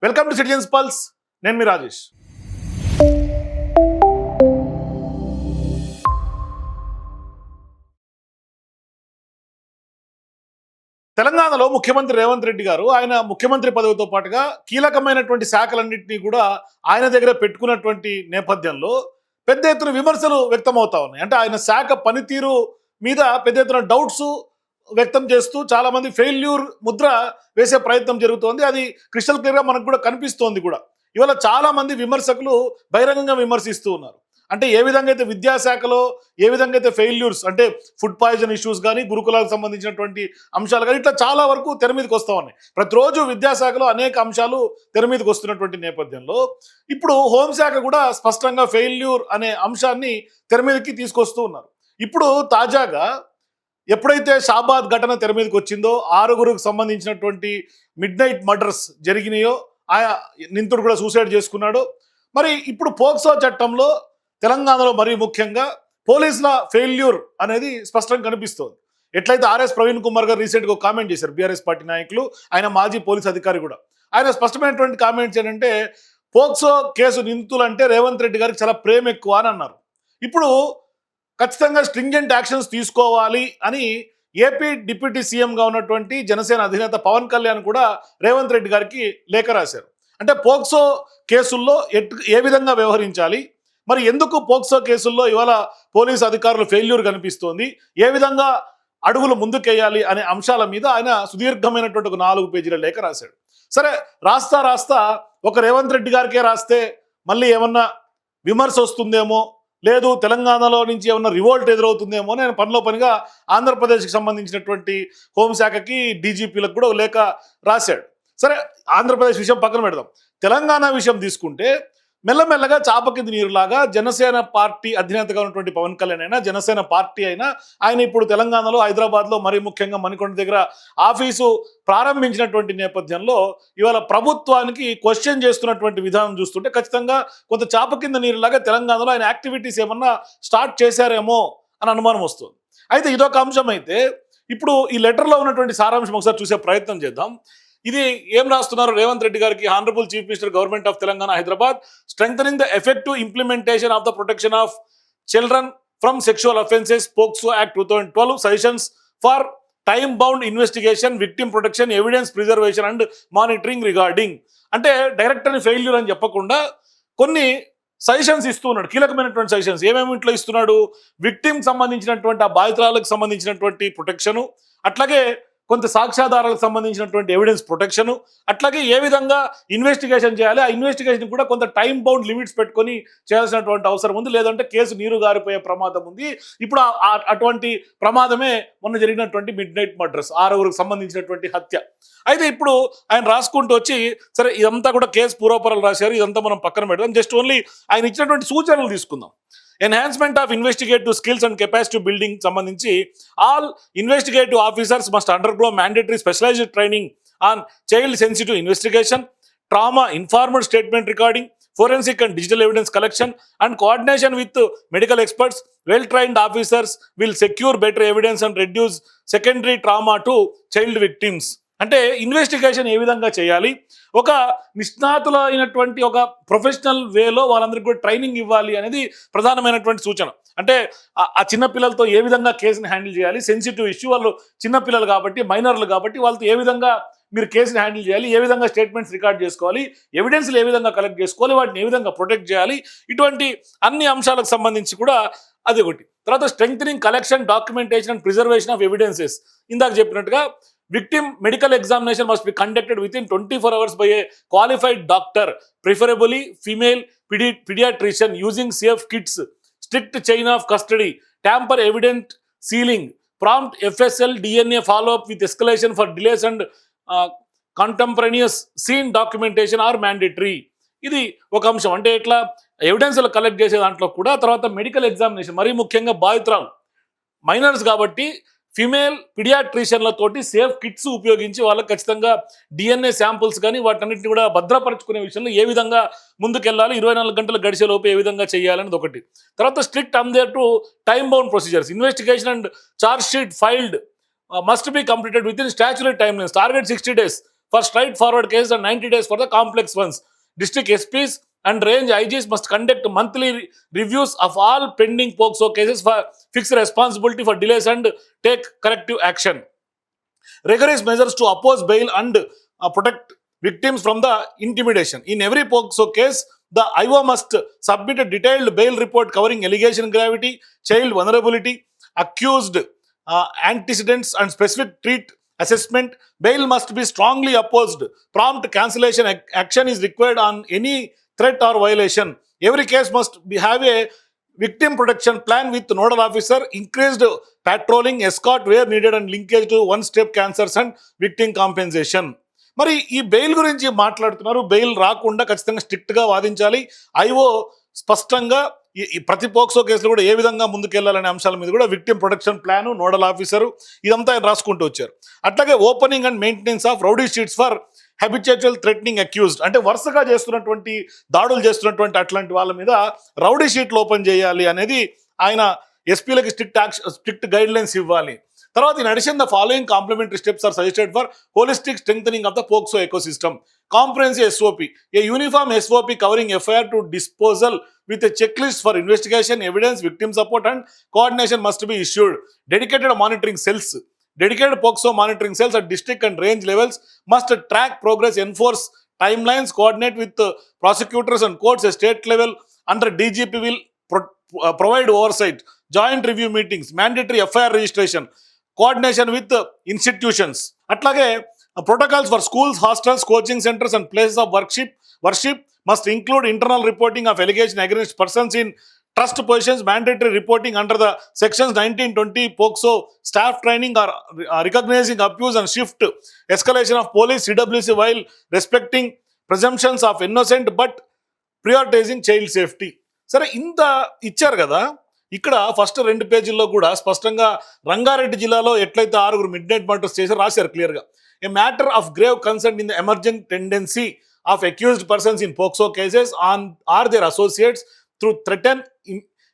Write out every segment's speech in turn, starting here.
Welcome to citizens pulse. నేను మీ రాజేష్. తెలంగాణలో ముఖ్యమంత్రి రేవంత్ రెడ్డి గారు ఆయన ముఖ్యమంత్రి పదవితో పాటుగా కీలకమైనటువంటి శాఖలన్నింటినీ కూడా ఆయన దగ్గర పెట్టుకున్నటువంటి నేపథ్యంలో పెద్ద ఎత్తున విమర్శలు వ్యక్తమవుతా ఉన్నాయి. అంటే ఆయన శాఖ పనితీరు మీద పెద్ద ఎత్తున డౌట్స్ వ్యక్తం చేస్తూ చాలా మంది ఫెయిల్యూర్ ముద్ర వేసే ప్రయత్నం జరుగుతోంది. అది క్రిస్టల్ క్లియర్గా మనకు కూడా కనిపిస్తోంది కూడా. ఇవాళ చాలా మంది విమర్శకులు బహిరంగంగా విమర్శిస్తూ ఉన్నారు. అంటే ఏ విధంగా అయితే విద్యాశాఖలో ఏ విధంగా అయితే ఫెయిల్యూర్స్, అంటే ఫుడ్ పాయిజన్ ఇష్యూస్ కానీ, గురుకులాలకు సంబంధించినటువంటి అంశాలు కానీ, ఇట్లా చాలా వరకు తెర మీదకి వస్తూ ఉన్నాయి. ప్రతిరోజు విద్యాశాఖలో అనేక అంశాలు తెర మీదకి వస్తున్నటువంటి నేపథ్యంలో ఇప్పుడు హోంశాఖ కూడా స్పష్టంగా ఫెయిల్యూర్ అనే అంశాన్ని తెర మీదకి తీసుకొస్తూ ఉన్నారు. ఇప్పుడు తాజాగా ఎప్పుడైతే షాబాద్ ఘటన తెర మీదకి వచ్చిందో, 6గురికి సంబంధించినటువంటి మిడ్ నైట్ మర్డర్స్ జరిగినాయో, ఆయా నిందితుడు కూడా సూసైడ్ చేసుకున్నాడు. మరి ఇప్పుడు పోక్సో చట్టంలో తెలంగాణలో మరీ ముఖ్యంగా పోలీసుల ఫెయిల్యూర్ అనేది స్పష్టంగా కనిపిస్తోంది. ఎట్లయితే ఆర్ఎస్ ప్రవీణ్ కుమార్ గారు రీసెంట్గా ఒక కామెంట్ చేశారు, బీఆర్ఎస్ పార్టీ నాయకులు, ఆయన మాజీ పోలీస్ అధికారి కూడా. ఆయన స్పష్టమైనటువంటి కామెంట్స్ ఏంటంటే, పోక్సో కేసు నిందితులు అంటే రేవంత్ రెడ్డి గారికి చాలా ప్రేమ ఎక్కువ అని అన్నారు. ఇప్పుడు ఖచ్చితంగా స్ట్రింజెంట్ యాక్షన్స్ తీసుకోవాలి అని ఏపీ డిప్యూటీ సీఎంగా ఉన్నటువంటి జనసేన అధినేత పవన్ కళ్యాణ్ కూడా రేవంత్ రెడ్డి గారికి లేఖ రాశారు. అంటే పోక్సో కేసుల్లో ఏ విధంగా వ్యవహరించాలి, మరి ఎందుకు పోక్సో కేసుల్లో ఇవాళ పోలీసు అధికారులు ఫెయిల్యూర్ కనిపిస్తోంది, ఏ విధంగా అడుగులు ముందుకేయాలి అనే అంశాల మీద ఆయన సుదీర్ఘమైనటువంటి ఒక 4 పేజీల లేఖ రాశాడు. సరే, రాస్తా ఒక రేవంత్ రెడ్డి గారికే రాస్తే మళ్ళీ ఏమన్నా విమర్శ వస్తుందేమో, లేదు తెలంగాణలో నుంచి ఏమన్నా రివోల్ట్ ఎదురవుతుందేమో నేను పనిలో పనిగా ఆంధ్రప్రదేశ్కి సంబంధించినటువంటి హోంశాఖకి, డీజీపీలకు కూడా లేఖ రాశాడు. సరే, ఆంధ్రప్రదేశ్ విషయం పక్కన పెడదాం. తెలంగాణ విషయం తీసుకుంటే మెల్లమెల్లగా చాప కింది నీరులాగా జనసేన పార్టీ అధినేతగా ఉన్నటువంటి పవన్ కళ్యాణ్ అయినా, జనసేన పార్టీ అయినా, ఆయన ఇప్పుడు తెలంగాణలో హైదరాబాద్లో మరీ ముఖ్యంగా మణికొండ దగ్గర ఆఫీసు ప్రారంభించినటువంటి నేపథ్యంలో ఇవాళ ప్రభుత్వానికి క్వశ్చన్ చేస్తున్నటువంటి విధానం చూస్తుంటే ఖచ్చితంగా కొంత చాప కింద నీరులాగా తెలంగాణలో ఆయన యాక్టివిటీస్ ఏమన్నా స్టార్ట్ చేశారేమో అని అనుమానం వస్తుంది. అయితే ఇదొక అంశం. అయితే ఇప్పుడు ఈ లెటర్లో ఉన్నటువంటి సారాంశం ఒకసారి చూసే ప్రయత్నం చేద్దాం. ఇది ఏం రాస్తున్నారు రేవంత్ రెడ్డి గారికి? Honourable chief minister, government of Telangana, Hyderabad, strengthening the effective implementation of the protection of children from sexual offences, POCSO act 2012, suggestions for time bound investigation, victim protection, evidence preservation and monitoring regarding. అంటే direct అని failure అని చెప్పకుండా కొన్ని suggestions ఇస్తూ ఉన్నాడు, కీలకమైనటువంటి suggestions. ఏమేమి ఇంట్లో ఇస్తున్నాడు? విక్టిమ్ సంబంధించినటువంటి ఆ బాధితురాలకు సంబంధించినటువంటి ప్రొటెక్షను, అట్లాగే కొంత సాక్ష్యాధారాలకు సంబంధించినటువంటి ఎవిడెన్స్ ప్రొటెక్షను, అట్లాగే ఏ విధంగా ఇన్వెస్టిగేషన్ చేయాలి, ఆ ఇన్వెస్టిగేషన్ కూడా కొంత టైం బౌండ్ లిమిట్స్ పెట్టుకొని చేయాల్సినటువంటి అవసరం ఉంది, లేదంటే కేసు నీరు గారిపోయే ప్రమాదం ఉంది. ఇప్పుడు అటువంటి ప్రమాదమే మొన్న జరిగినటువంటి మిడ్ నైట్ మర్డర్స్, 6గురికి సంబంధించినటువంటి హత్య. అయితే ఇప్పుడు ఆయన రాసుకుంటూ వచ్చి, సరే ఇదంతా కూడా కేసు పూర్వపరాలు రాశారు, ఇదంతా మనం పక్కన పెడదాం. జస్ట్ ఓన్లీ ఆయన ఇచ్చినటువంటి సూచనలు తీసుకుందాం. Enhancement of investigative skills and capacity building సంబంధించి all investigative officers must undergo mandatory specialised training on child sensitive investigation, trauma informed statement recording, forensic and digital evidence collection and coordination with medical experts. Well trained officers will secure better evidence and reduce secondary trauma to child victims. అంటే investigation ఏ విధంగా చేయాలి, ఒక నిష్ణాతులైనటువంటి ఒక professional వేలో వాళ్ళందరికీ కూడా training ఇవ్వాలి అనేది ప్రధానమైనటువంటి సూచన. అంటే ఆ చిన్నపిల్లలతో ఏ విధంగా కేసుని హ్యాండిల్ చేయాలి, సెన్సిటివ్ ఇష్యూ, వాళ్ళు చిన్నపిల్లలు కాబట్టి, మైనర్లు కాబట్టి వాళ్ళతో ఏ విధంగా మీరు కేసుని హ్యాండిల్ చేయాలి, ఏ విధంగా స్టేట్మెంట్స్ రికార్డ్ చేసుకోవాలి, ఎవిడెన్స్లు ఏ విధంగా కలెక్ట్ చేసుకోవాలి, వాటిని ఏ విధంగా ప్రొటెక్ట్ చేయాలి, ఇటువంటి అన్ని అంశాలకు సంబంధించి కూడా అది ఒకటి. తర్వాత strengthening collection, documentation and preservation of evidences. ఇందాక చెప్పినట్టుగా victim medical examination must be conducted with in 24 hours by A qualified doctor, preferably female pediatrician, using safe kits, strict chain of custody, tamper evident sealing, prompt FSL DNA follow-up with escalation for delays and contemporaneous scene documentation are mandatory. ఇది ఒక అంశం. అంటే ఇట్లా ఎవిడెన్స్లు collect చేసే దాంట్లో కూడా. తర్వాత medical examination, మరీ ముఖ్యంగా బాధితురాలు మైనర్స్ కాబట్టి ఫిమేల్ పిడియాట్రిషియన్లతోటి సేఫ్ కిట్స్ ఉపయోగించి వాళ్ళకి ఖచ్చితంగా డిఎన్ఏ శాంపుల్స్ కానీ వాటన్నిటిని కూడా భద్రపరచుకునే విషయంలో ఏ విధంగా ముందుకెళ్ళాలి, 24 గంటలు గడిచేలోపు ఏ విధంగా చేయాలనేది ఒకటి. తర్వాత strict under to time bound procedures, investigation and charge sheet filed must be completed within statutory time lines, target 60 days for straightforward cases and 90 days for the complex ones. District SPs and range IGs must conduct monthly reviews of all pending POCSO cases for fixed responsibility for delays and take corrective action. Rigorous measures to oppose bail and protect victims from the intimidation. In every POCSO case, the IO must submit a detailed bail report covering allegation gravity, child vulnerability, accused antecedents, and specific treat assessment. Bail must be strongly opposed. Prompt cancellation action is required on any threat or violation. Every case must have a victim protection plan with nodal officer, increased patrolling, escort where needed, and linkage to one-step cancers and victim compensation. మరి ఈ bail గురించి మాట్లాడుతున్నారు. Bail రాకుండా ఖచ్చితంగా స్ట్రిక్ట్గా వాదించాలి. IO స్పష్టంగా ఈ ప్రతి పోక్సో కేసులు కూడా ఏ విధంగా ముందుకెళ్లాలనే అంశాల మీద కూడా victim protection plan, nodal officer ఇదంతా ఆయన రాసుకుంటూ వచ్చారు. అట్లాగే opening and maintenance of rowdy sheets for habitual threatening accused, అంటే వరుసగా చేస్తున్నటువంటి దాడులు చేస్తున్నటువంటి అట్లాంటి వాళ్ళ మీద రౌడీ షీట్లు ఓపెన్ చేయాలి అనేది ఆయన ఎస్పీలకి స్ట్రిక్ట్ గైడ్ లైన్స్ ఇవ్వాలి. తర్వాత in addition the following complementary steps are suggested for holistic strengthening of the POCSO ecosystem. Comprehensive SOP, a uniform SOP covering FIR to disposal with a checklist for investigation, evidence, victim support and coordination must be issued. Dedicated monitoring cells, dedicated POCSO monitoring cells at district and range levels must track progress, enforce timelines, coordinate with prosecutors and courts at state level. Under DGP will provide oversight, joint review meetings, mandatory FIR registration, coordination with institutions. అట్లాగే protocols for schools, hostels, coaching centers and places of worship must include internal reporting of allegation against persons in trust positions, mandatory reporting under the sections 1920 POCSO, staff training or recognizing abuse and shift escalation of police CWC while respecting presumptions of innocent but prioritizing child safety. సరే, ఇంత ఇచ్చారు కదా. ఇక్కడ first 2 పేజీల్లో కూడా స్పష్టంగా రంగారెడ్డి జిల్లాలో ఎట్లయితే 6 mid night murders చేసి రాశారు క్లియర్గా. A matter of grave concern in the emerging tendency of accused persons in POCSO cases or their associates through threaten,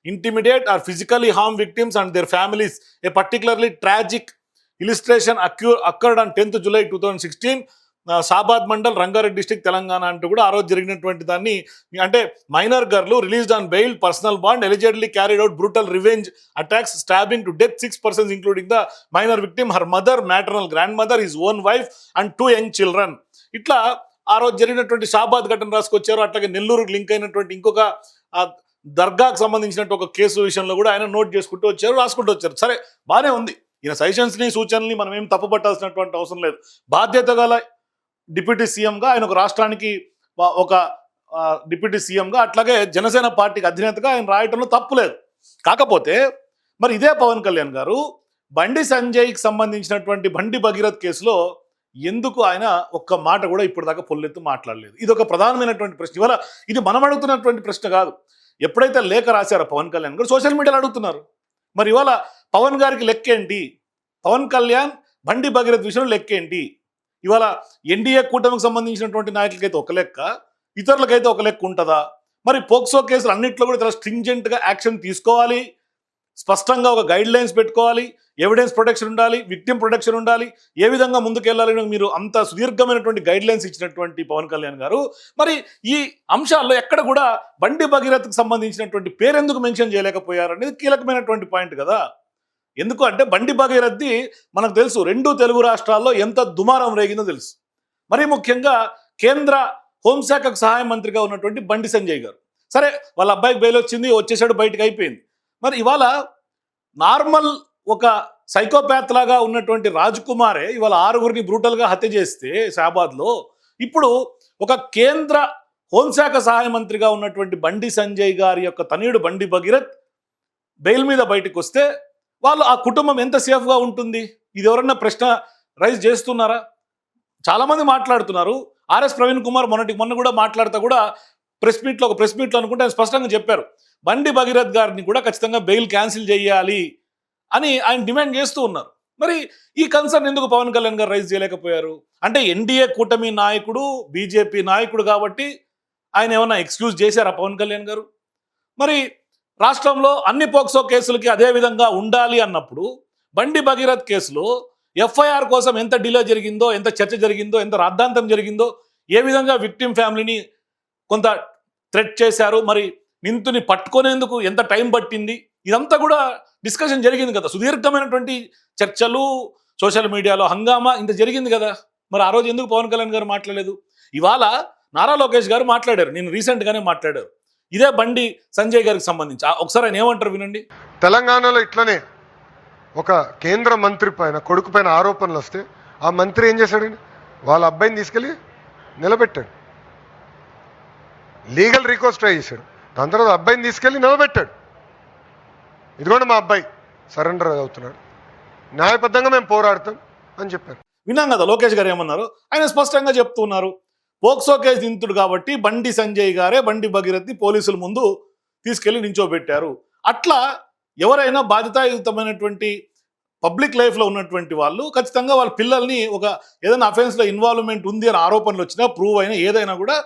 intimidate or physically harm victims and their families. A particularly tragic illustration occurred on 10th July 2016, Shabad mandal, Rangareddy district, Telangana అంటూ కూడా ఆ రోజు జరిగినటువంటి దాన్ని, అంటే minor girl released on bail, personal bond, allegedly carried out brutal revenge attacks, stabbing to death 6 persons including the minor victim, her mother, maternal grandmother, his own wife and 2 young children. ఇట్లా ఆ రోజు జరిగినటువంటి షాబాద్ ఘటన రాసుకొచ్చారు. అట్లాగే నెల్లూరుకు link అయినటువంటి ఇంకొక దర్గాకు సంబంధించినట్టు ఒక కేసు విషయంలో కూడా ఆయన నోట్ చేసుకుంటూ వచ్చారు, రాసుకుంటూ వచ్చారు. సరే, బాగానే ఉంది. ఈయన సజెషన్స్ని, సూచనల్ని మనం ఏం తప్పుపట్టాల్సినటువంటి అవసరం లేదు. బాధ్యత గల డిప్యూటీ సీఎంగా ఆయన ఒక రాష్ట్రానికి ఒక డిప్యూటీ సీఎంగా, అట్లాగే జనసేన పార్టీకి అధినేతగా ఆయన రాయటంలో తప్పులేదు. కాకపోతే మరి ఇదే పవన్ కళ్యాణ్ గారు బండి సంజయ్కి సంబంధించినటువంటి బండి భగీరథ్ కేసులో ఎందుకు ఆయన ఒక్క మాట కూడా ఇప్పటిదాకా పొల్లెత్తు మాట్లాడలేదు? ఇది ఒక ప్రధానమైనటువంటి ప్రశ్న. ఇవాళ ఇది మనం అడుగుతున్నటువంటి ప్రశ్న కాదు. ఎప్పుడైతే లేఖ రాశారో పవన్ కళ్యాణ్ గారు, సోషల్ మీడియాలో అడుగుతున్నారు. మరి ఇవాళ పవన్ గారికి లెక్కేంటి? పవన్ కళ్యాణ్ బండి భగీరథ్ విషయంలో లెక్కేంటి? ఇవాళ ఎన్డీఏ కూటమికి సంబంధించినటువంటి నాయకులకైతే ఒక లెక్క, ఇతరులకైతే ఒక లెక్క ఉంటుందా? మరి పోక్సో కేసులు అన్నింటిలో కూడా చాలా స్ట్రింజెంట్గా యాక్షన్ తీసుకోవాలి, స్పష్టంగా ఒక గైడ్ లైన్స్ పెట్టుకోవాలి, ఎవిడెన్స్ ప్రొటెక్షన్ ఉండాలి, విక్టిమ్ ప్రొటెక్షన్ ఉండాలి, ఏ విధంగా ముందుకెళ్లాలని మీరు అంత సుదీర్ఘమైనటువంటి గైడ్ లైన్స్ ఇచ్చినటువంటి పవన్ కళ్యాణ్ గారు మరి ఈ అంశాల్లో ఎక్కడ కూడా బండి భగీరథ్కి సంబంధించినటువంటి పేరెందుకు మెన్షన్ చేయలేకపోయారు అనేది కీలకమైనటువంటి పాయింట్ కదా. ఎందుకు అంటే బండి భగీరథ్ది మనకు తెలుసు, 2 తెలుగు రాష్ట్రాల్లో ఎంత దుమారం రేగిందో తెలుసు. మరీ ముఖ్యంగా కేంద్ర హోంశాఖకు సహాయ మంత్రిగా ఉన్నటువంటి బండి సంజయ్ గారు, సరే వాళ్ళ అబ్బాయికి బెయిల్ వచ్చింది, వచ్చేసాడు, బయటకు అయిపోయింది. మరి ఇవాళ నార్మల్ ఒక సైకోపాత్ లాగా ఉన్నటువంటి రాజ్ కుమారే ఇవాళ 6గురిని బ్రూటల్గా హత్య చేస్తే షాబాద్లో, ఇప్పుడు ఒక కేంద్ర హోంశాఖ సహాయ మంత్రిగా ఉన్నటువంటి బండి సంజయ్ గారి యొక్క తనయుడు బండి భగీరథ్ బెయిల్ మీద బయటకు వస్తే వాళ్ళు, ఆ కుటుంబం ఎంత సేఫ్గా ఉంటుంది? ఇది ఎవరన్నా ప్రశ్న రైజ్ చేస్తున్నారా? చాలామంది మాట్లాడుతున్నారు. ఆర్ఎస్ ప్రవీణ్ కుమార్ మొన్న కూడా మాట్లాడుతూ కూడా ఒక ప్రెస్ మీట్లో అనుకుంటే ఆయన స్పష్టంగా చెప్పారు, బండి భగీరథ్ గారిని కూడా ఖచ్చితంగా బెయిల్ క్యాన్సిల్ చేయాలి అని ఆయన డిమాండ్ చేస్తూ ఉన్నారు. మరి ఈ కన్సర్న్ ఎందుకు పవన్ కళ్యాణ్ గారు రైజ్ చేయలేకపోయారు? అంటే ఎన్డీఏ కూటమి నాయకుడు, బీజేపీ నాయకుడు కాబట్టి ఆయన ఏమన్నా ఎక్స్క్యూజ్ చేశారా పవన్ కళ్యాణ్ గారు? మరి రాష్ట్రంలో అన్ని పోక్సో కేసులకి అదే విధంగా ఉండాలి అన్నప్పుడు బండి భగీరథ్ కేసులో ఎఫ్ఐఆర్ కోసం ఎంత డిలే జరిగిందో, ఎంత చర్చ జరిగిందో, ఎంత రాద్ధాంతం జరిగిందో, ఏ విధంగా విక్టిమ్ ఫ్యామిలీని కొంత థ్రెట్ చేశారు, మరి నిందితుని పట్టుకునేందుకు ఎంత టైం పట్టింది, ఇదంతా కూడా డిస్కషన్ జరిగింది కదా. సుదీర్ఘమైనటువంటి చర్చలు, సోషల్ మీడియాలో హంగామా ఇంత జరిగింది కదా. మరి ఆ రోజు ఎందుకు పవన్ కళ్యాణ్ గారు మాట్లాడలేదు? ఇవాళ నారా లోకేష్ గారు మాట్లాడారు, నేను రీసెంట్గానే మాట్లాడారు ఇదే బండి సంజయ్ గారికి సంబంధించి. ఒకసారి ఆయన ఏమంటారు వినండి. తెలంగాణలో ఇట్లనే ఒక కేంద్ర మంత్రి పైన కొడుకు పైన ఆరోపణలు వస్తే ఆ మంత్రి ఏం చేశాడండి? వాళ్ళ అబ్బాయిని తీసుకెళ్ళి నిలబెట్టాడు, లీగల్ రిక్వెస్ట్ ట్రై చేశాడు. దాని తర్వాత అబ్బాయిని తీసుకెళ్ళి నిలబెట్టాడు. ఇదిగోండి మా అబ్బాయి సరెండర్ అవుతున్నాడు, న్యాయబద్ధంగా మేము పోరాడతాం అని చెప్పారు. విన్నాం కదా లోకేష్ గారు ఏమన్నారు. ఆయన స్పష్టంగా చెప్తున్నారు, పోక్సో కేసు నిందితుడు కాబట్టి బండి సంజయ్ గారే బండి భగీరథ్ని పోలీసుల ముందు తీసుకెళ్లి నించోబెట్టారు. అట్లా ఎవరైనా బాధ్యతాయుతమైనటువంటి పబ్లిక్ లైఫ్లో ఉన్నటువంటి వాళ్ళు ఖచ్చితంగా వాళ్ళ పిల్లల్ని ఒక ఏదైనా అఫెన్స్లో ఇన్వాల్వ్మెంట్ ఉంది అని ఆరోపణలు వచ్చినా, ప్రూవ్ అయినా, ఏదైనా కూడా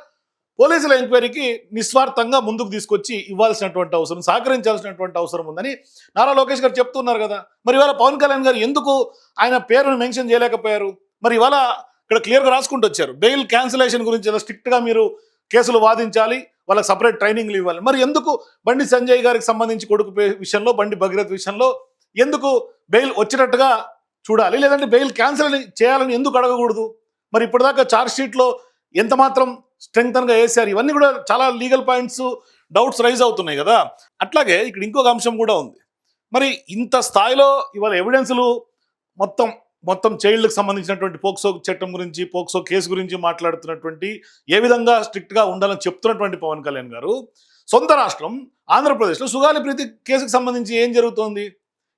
పోలీసుల ఎంక్వైరీకి నిస్వార్థంగా ముందుకు తీసుకొచ్చి ఇవ్వాల్సినటువంటి అవసరం, సహకరించాల్సినటువంటి అవసరం ఉందని నారా లోకేష్ గారు చెప్తున్నారు కదా. మరి ఇవాళ పవన్ కళ్యాణ్ గారు ఎందుకు ఆయన పేరును మెన్షన్ చేయలేకపోయారు? మరి ఇవాళ ఇక్కడ క్లియర్గా రాసుకుంటూ వచ్చారు, బెయిల్ క్యాన్సిలేషన్ గురించి చాలా స్ట్రిక్ట్గా మీరు కేసులు వాదించాలి, వాళ్ళకి సపరేట్ ట్రైనింగ్లు ఇవ్వాలి. మరి ఎందుకు బండి సంజయ్ గారికి సంబంధించి కొడుకు విషయంలో, బండి భగీరథ్ విషయంలో ఎందుకు బెయిల్ వచ్చినట్టుగా చూడాలి, లేదంటే బెయిల్ క్యాన్సిల్ చేయాలని ఎందుకు అడగకూడదు? మరి ఇప్పటిదాకా ఛార్జ్ షీట్లో ఎంత మాత్రం స్ట్రెంగ్తన్గా వేశారు? ఇవన్నీ కూడా చాలా లీగల్ పాయింట్స్, డౌట్స్ రైజ్ అవుతున్నాయి కదా. అట్లాగే ఇక్కడ ఇంకొక అంశం కూడా ఉంది. మరి ఇంత స్థాయిలో ఇవాళ ఎవిడెన్స్లు మొత్తం చైల్డ్కి సంబంధించినటువంటి పోక్సో చట్టం గురించి, పోక్సో కేసు గురించి మాట్లాడుతున్నటువంటి, ఏ విధంగా స్ట్రిక్ట్గా ఉండాలని చెప్తున్నటువంటి పవన్ కళ్యాణ్ గారు సొంత రాష్ట్రం ఆంధ్రప్రదేశ్లో సుగాలి ప్రీతి కేసుకు సంబంధించి ఏం జరుగుతోంది?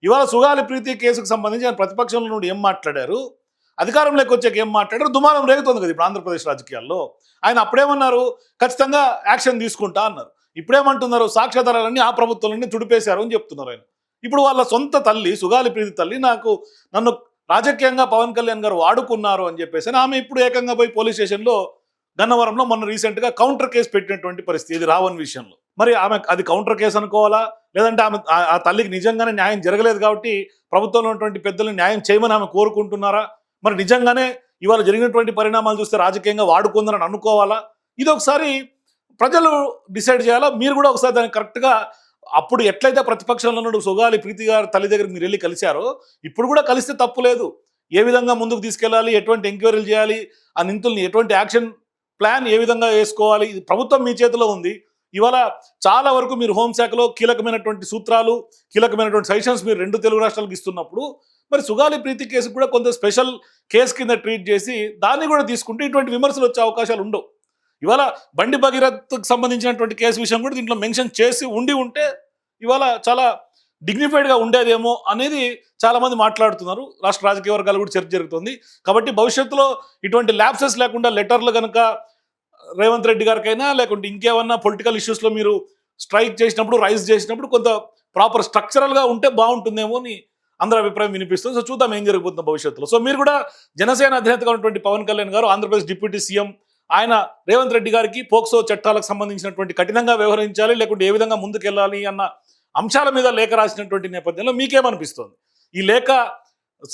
ఇవాళ సుగాలి ప్రీతి కేసుకు సంబంధించి ఆయన ప్రతిపక్షంలో నుండి ఏం మాట్లాడారు, అధికారంలోకి వచ్చాక ఏం మాట్లాడారు, దుమారం రేగుతోంది కదా ఇప్పుడు ఆంధ్రప్రదేశ్ రాజకీయాల్లో. ఆయన అప్పుడేమన్నారు, ఖచ్చితంగా యాక్షన్ తీసుకుంటా అన్నారు. ఇప్పుడేమంటున్నారు, సాక్ష్యాధారాలన్నీ ఆ ప్రభుత్వాలన్నీ తుడిపేశారు అని చెప్తున్నారు ఆయన. ఇప్పుడు వాళ్ళ సొంత తల్లి, సుగాలి ప్రీతి తల్లి, నన్ను రాజకీయంగా పవన్ కళ్యాణ్ గారు వాడుకున్నారు అని చెప్పేసి ఆమె ఇప్పుడు ఏకంగా పోయి పోలీస్ స్టేషన్లో గన్నవరంలో మొన్న రీసెంట్గా కౌంటర్ కేసు పెట్టినటువంటి పరిస్థితి, ఇది రావణ్ విషయంలో. మరి ఆమె అది కౌంటర్ కేసు అనుకోవాలా, లేదంటే ఆమె ఆ తల్లికి నిజంగానే న్యాయం జరగలేదు కాబట్టి ప్రభుత్వంలో ఉన్నటువంటి పెద్దలు న్యాయం చేయమని ఆమె కోరుకుంటున్నారా? మరి నిజంగానే ఇవాళ జరిగినటువంటి పరిణామాలు చూస్తే రాజకీయంగా వాడుకుందని అనుకోవాలా? ఇది ఒకసారి ప్రజలు డిసైడ్ చేయాలా. మీరు కూడా ఒకసారి దాన్ని కరెక్ట్గా, అప్పుడు ఎట్లయితే ప్రతిపక్షంలో ఉన్నాడు సుగాలి ప్రీతి గారు తల్లి దగ్గరికి మీరు వెళ్ళి కలిశారో, ఇప్పుడు కూడా కలిస్తే తప్పు లేదు. ఏ విధంగా ముందుకు తీసుకెళ్ళాలి, ఎటువంటి ఎంక్వైరీలు చేయాలి, ఆ నిందితుల్ని ఎటువంటి యాక్షన్ ప్లాన్ ఏ విధంగా వేసుకోవాలి, ఇది ప్రభుత్వం మీ చేతిలో ఉంది. ఇవాళ చాలా వరకు మీరు హోంశాఖలో కీలకమైనటువంటి సూత్రాలు, కీలకమైనటువంటి సజెషన్స్ మీరు 2 తెలుగు రాష్ట్రాలకు ఇస్తున్నప్పుడు, మరి సుగాలి ప్రీతి కేసు కూడా కొంత స్పెషల్ కేసు కింద ట్రీట్ చేసి దాన్ని కూడా తీసుకుంటే ఇటువంటి విమర్శలు వచ్చే అవకాశాలు ఉండవు. ఇవాళ బండి భగీరథ్కి సంబంధించినటువంటి కేసు విషయం కూడా దీంట్లో మెన్షన్ చేసి ఉంటే ఇవాళ చాలా డిగ్నిఫైడ్గా ఉండేదేమో అనేది చాలామంది మాట్లాడుతున్నారు. రాష్ట్ర రాజకీయ వర్గాలు కూడా చర్చ జరుగుతుంది. కాబట్టి భవిష్యత్తులో ఇటువంటి ల్యాప్సెస్ లేకుండా లెటర్లు కనుక రేవంత్ రెడ్డి గారికైనా, లేకుంటే ఇంకేమన్నా పొలిటికల్ ఇష్యూస్లో మీరు స్ట్రైక్ చేసినప్పుడు, రైజ్ చేసినప్పుడు కొంత ప్రాపర్ స్ట్రక్చరల్గా ఉంటే బాగుంటుందేమో అని అందరి అభిప్రాయం వినిపిస్తుంది. సో చూద్దాం ఏం జరగబోతుందో భవిష్యత్తులో. సో మీరు కూడా జనసేన అధినేతగా ఉన్నటువంటి పవన్ కళ్యాణ్ గారు, ఆంధ్రప్రదేశ్ డిప్యూటీ సీఎం, ఆయన రేవంత్ రెడ్డి గారికి పోక్సో చట్టాలకు సంబంధించినటువంటి కఠినంగా వ్యవహరించాలి, లేకుంటే ఏ విధంగా ముందుకెళ్ళాలి అన్న అంశాల మీద లేఖ రాసినటువంటి నేపథ్యంలో మీకేమనిపిస్తుంది? ఈ లేఖ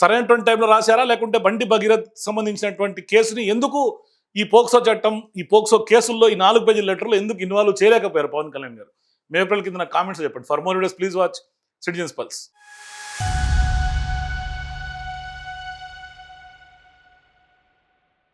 సరైనటువంటి టైంలో రాశారా, లేకుంటే బండి భగీరథ్ సంబంధించినటువంటి కేసుని ఎందుకు ఈ పోక్సో చట్టం, ఈ పోక్సో కేసుల్లో ఈ 4 పేజీల లెటర్లో ఎందుకు ఇన్వాల్వ్ చేయలేకపోయారు పవన్ కళ్యాణ్ గారు? మే ఏప్రిల్ కింద నాకు కామెంట్స్ చెప్పండి. For more videos please watch citizens pulse.